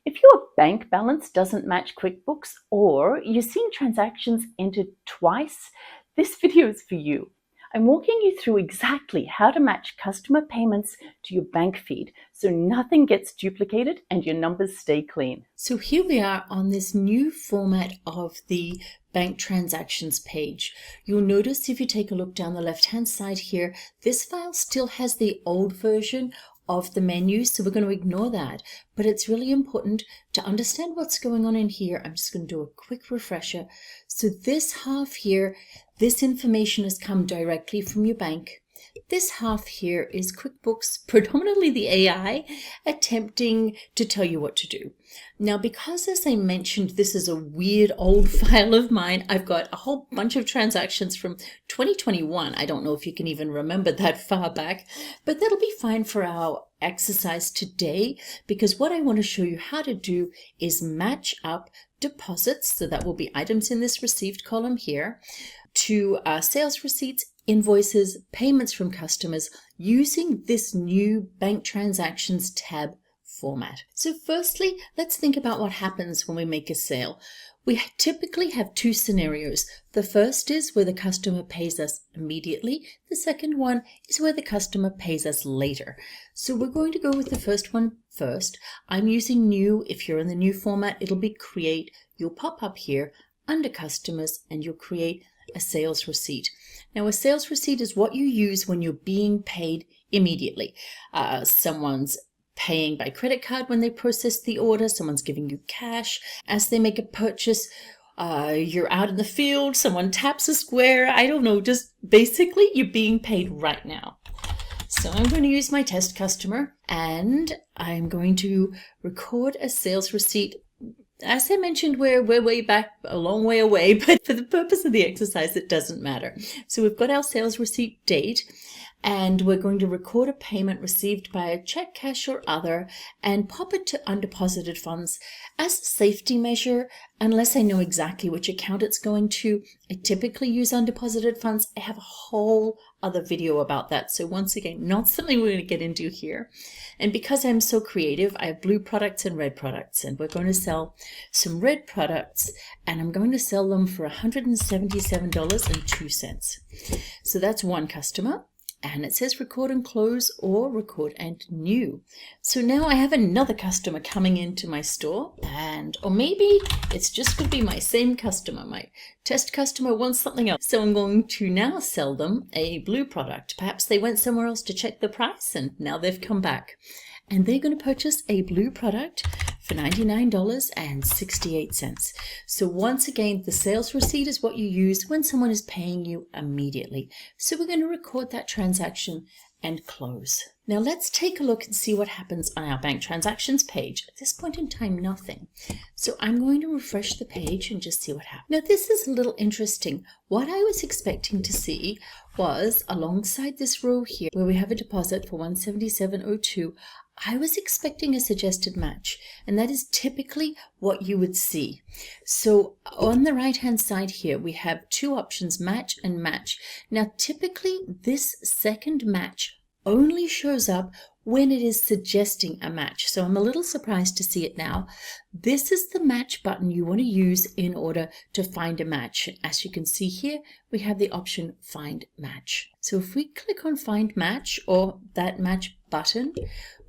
If your bank balance doesn't match QuickBooks or you're seeing transactions entered twice, this video is for you. I'm walking you through exactly how to match customer payments to your bank feed so nothing gets duplicated and your numbers stay clean. So here we are on this new format of the bank transactions page. You'll notice if you take a look down the left-hand side here, this file still has the old version of the menu, so we're going to ignore that. But it's really important to understand what's going on in here. I'm just going to do a quick refresher. So this half here, this information has come directly from your bank. This half here is QuickBooks, predominantly the AI, attempting to tell you what to do. Now, because as I mentioned, this is a weird old file of mine, I've got a whole bunch of transactions from 2021. I don't know if you can even remember that far back, but that'll be fine for our exercise today, because what I want to show you how to do is match up deposits, so that will be items in this received column here, to sales receipts, invoices, payments from customers using this new bank transactions tab format. So firstly, let's think about what happens when we make a sale. We typically have two scenarios. The first is where the customer pays us immediately. The second one is where the customer pays us later. So we're going to go with the first one first. I'm using new. If you're in the new format, it'll be create. You'll pop up here under customers and you'll create a sales receipt. Now, a sales receipt is what you use when you're being paid immediately. Someone's paying by credit card when they process the order. Someone's giving you cash as they make a purchase. You're out in the field. Someone taps a square. I don't know. Just basically, you're being paid right now. So I'm going to use my test customer and I'm going to record a sales receipt. As I mentioned, we're way back, a long way away, but for the purpose of the exercise, it doesn't matter. So we've got our sales receipt date, and we're going to record a payment received by a check, cash, or other, and pop it to undeposited funds. As a safety measure, unless I know exactly which account it's going to, I typically use undeposited funds. I have a whole other video about that. So once again, not something we're going to get into here. And because I'm so creative, I have blue products and red products, and we're going to sell some red products, and I'm going to sell them for $177.02. So that's one customer. And it says record and close or record and new. So now I have another customer coming into my store, or maybe it's just going to be my same customer. My test customer wants something else. So I'm going to now sell them a blue product. Perhaps they went somewhere else to check the price and now they've come back. And they're going to purchase a blue product for $99.68. So once again, the sales receipt is what you use when someone is paying you immediately. So we're going to record that transaction and close. Now let's take a look and see what happens on our bank transactions page. At this point in time, nothing. So I'm going to refresh the page and just see what happens. Now this is a little interesting. What I was expecting to see was alongside this row here where we have a deposit for $177.02, I was expecting a suggested match, and that is typically what you would see. So on the right hand side here, we have two options, match and match. Now typically this second match only shows up when it is suggesting a match. So I'm a little surprised to see it now. This is the match button you want to use in order to find a match. As you can see here, we have the option find match. So if we click on find match or that match button,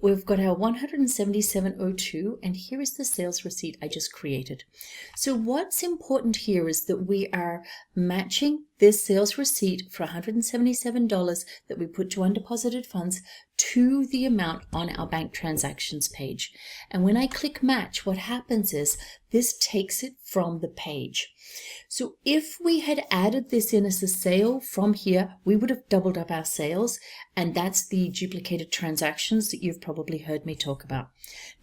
we've got our $177.02, and here is the sales receipt I just created. So what's important here is that we are matching this sales receipt for $177 that we put to undeposited funds to the amount on our bank transactions page. And when I click match, what happens is this takes it from the page. So if we had added this in as a sale from here, we would have doubled up our sales, and that's the duplicated transactions that you've probably heard me talk about.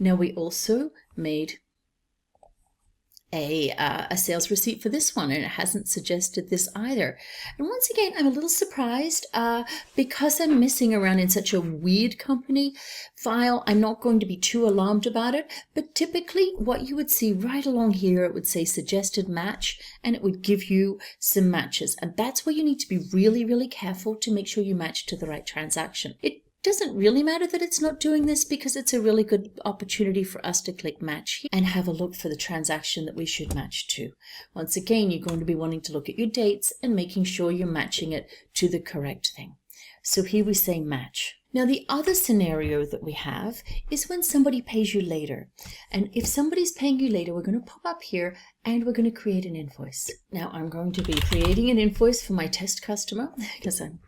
Now we also made a sales receipt for this one, and it hasn't suggested this either. And once again, I'm a little surprised because I'm messing around in such a weird company file. I'm not going to be too alarmed about it, but typically what you would see right along here, it would say suggested match, and it would give you some matches. And that's where you need to be really, really careful to make sure you match to the right transaction. It Doesn't really matter that it's not doing this because it's a really good opportunity for us to click match here and have a look for the transaction that we should match to. Once again, you're going to be wanting to look at your dates and making sure you're matching it to the correct thing. So here we say match. Now the other scenario that we have is when somebody pays you later. And if somebody's paying you later, we're going to pop up here and we're going to create an invoice. Now I'm going to be creating an invoice for my test customer because I'm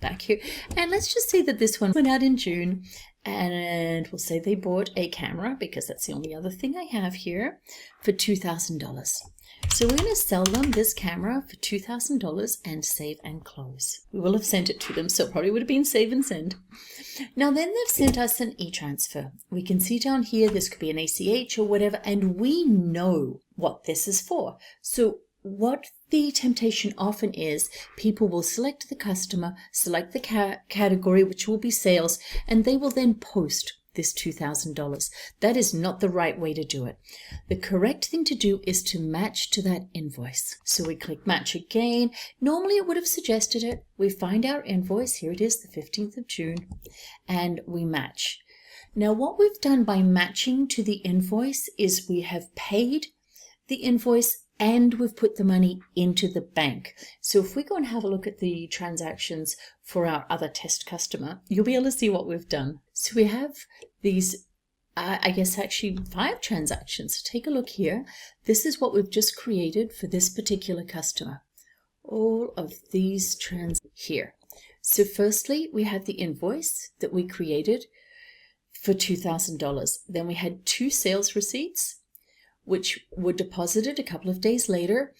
back here. And let's just say that this one went out in June, and we'll say they bought a camera because that's the only other thing I have here for $2,000. So we're going to sell them this camera for $2,000 and save and close. We will have sent it to them, so it probably would have been save and send. Now then they've sent us an e-transfer. We can see down here, this could be an ACH or whatever, and we know what this is for. So what the temptation often is, people will select the customer, select the category, which will be sales, and they will then post this $2,000. That is not the right way to do it. The correct thing to do is to match to that invoice. So we click match again. Normally it would have suggested it. We find our invoice. Here it is, the 15th of June, and we match. Now what we've done by matching to the invoice is we have paid the invoice and we've put the money into the bank. So if we go and have a look at the transactions for our other test customer, you'll be able to see what we've done. So we have these, I guess actually 5 transactions. Take a look here. This is what we've just created for this particular customer. All of these here. So firstly, we have the invoice that we created for $2,000. Then we had 2 sales receipts, which were deposited a couple of days later,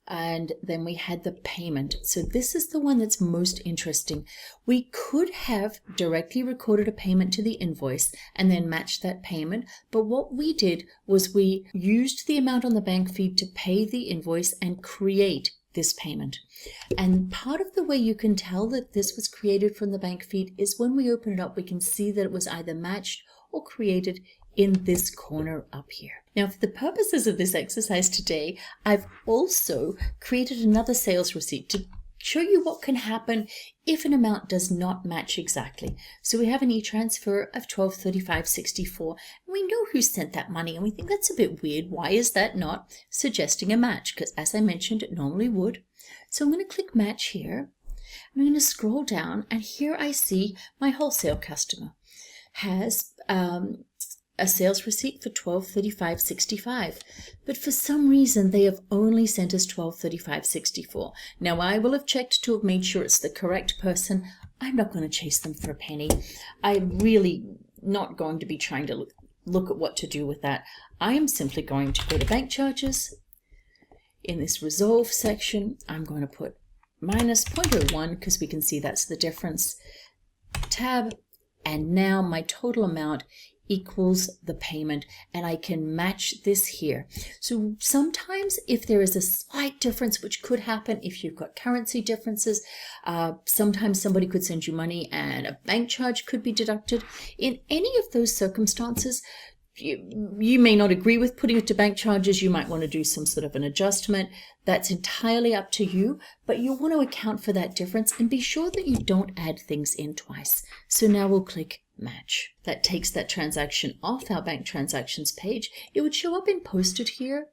and then we had the payment. So this is the one that's most interesting. We could have directly recorded a payment to the invoice and then matched that payment, but what we did was we used the amount on the bank feed to pay the invoice and create this payment. And part of the way you can tell that this was created from the bank feed is when we open it up, we can see that it was either matched or created in this corner up here. Now, for the purposes of this exercise today, I've also created another sales receipt to show you what can happen if an amount does not match exactly. So we have an e-transfer of $1235.64, and we know who sent that money, and we think that's a bit weird. Why is that not suggesting a match? Because as I mentioned, it normally would. So I'm going to click match here. I'm going to scroll down, and here I see my wholesale customer has a sales receipt for $1235.65, but for some reason they have only sent us $1235.64. Now I will have checked to have made sure it's the correct person. I'm not going to chase them for a penny. I'm really not going to be trying to look at what to do with that. I am simply going to go to bank charges. In this resolve section, I'm going to put minus 0.01 because we can see that's the difference. Tab, and now my total amount equals the payment, and I can match this here. So sometimes if there is a slight difference, which could happen if you've got currency differences, sometimes somebody could send you money and a bank charge could be deducted. In any of those circumstances, you may not agree with putting it to bank charges. You might want to do some sort of an adjustment. That's entirely up to you, but you want to account for that difference and be sure that you don't add things in twice. So now we'll click match. That takes that transaction off our bank transactions page. It would show up in posted here.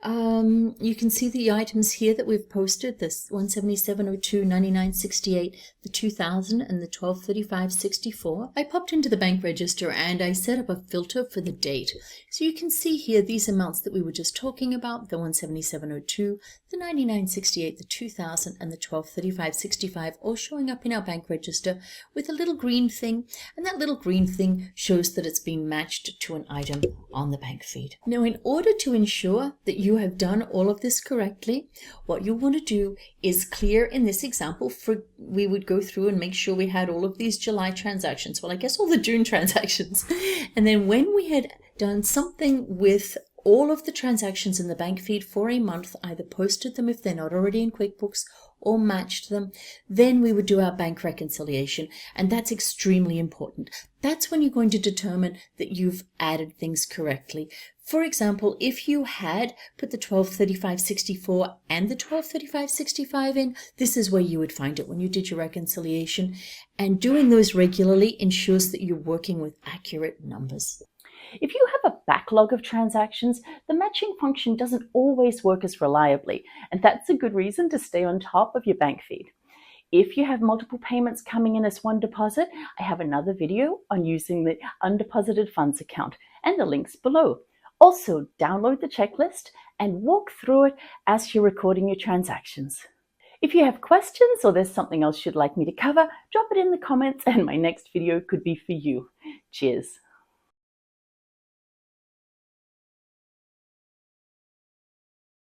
You can see the items here that we've posted, this 177.02, 99.68, the 2000 and the 1235.64. I popped into the bank register and I set up a filter for the date. So you can see here these amounts that we were just talking about, the 177.02, the 99.68, the 2000 and the 1235.65, all showing up in our bank register with a little green thing, and that little green thing shows that it's been matched to an item on the bank feed. Now, in order to ensure that you have done all of this correctly, what you want to do is clear in this example, we would go through and make sure we had all of these July transactions, well, I guess all the June transactions, and then when we had done something with all of the transactions in the bank feed for a month, either posted them if they're not already in QuickBooks or matched them, then we would do our bank reconciliation, and that's extremely important. That's when you're going to determine that you've added things correctly. For example, if you had put the 1235.64 and the 1235.65 in, this is where you would find it when you did your reconciliation. And doing those regularly ensures that you're working with accurate numbers. If you have a backlog of transactions, the matching function doesn't always work as reliably, and that's a good reason to stay on top of your bank feed. If you have multiple payments coming in as one deposit, I have another video on using the undeposited funds account, and the link's below. Also, download the checklist and walk through it as you're recording your transactions. If you have questions or there's something else you'd like me to cover, drop it in the comments and my next video could be for you. Cheers.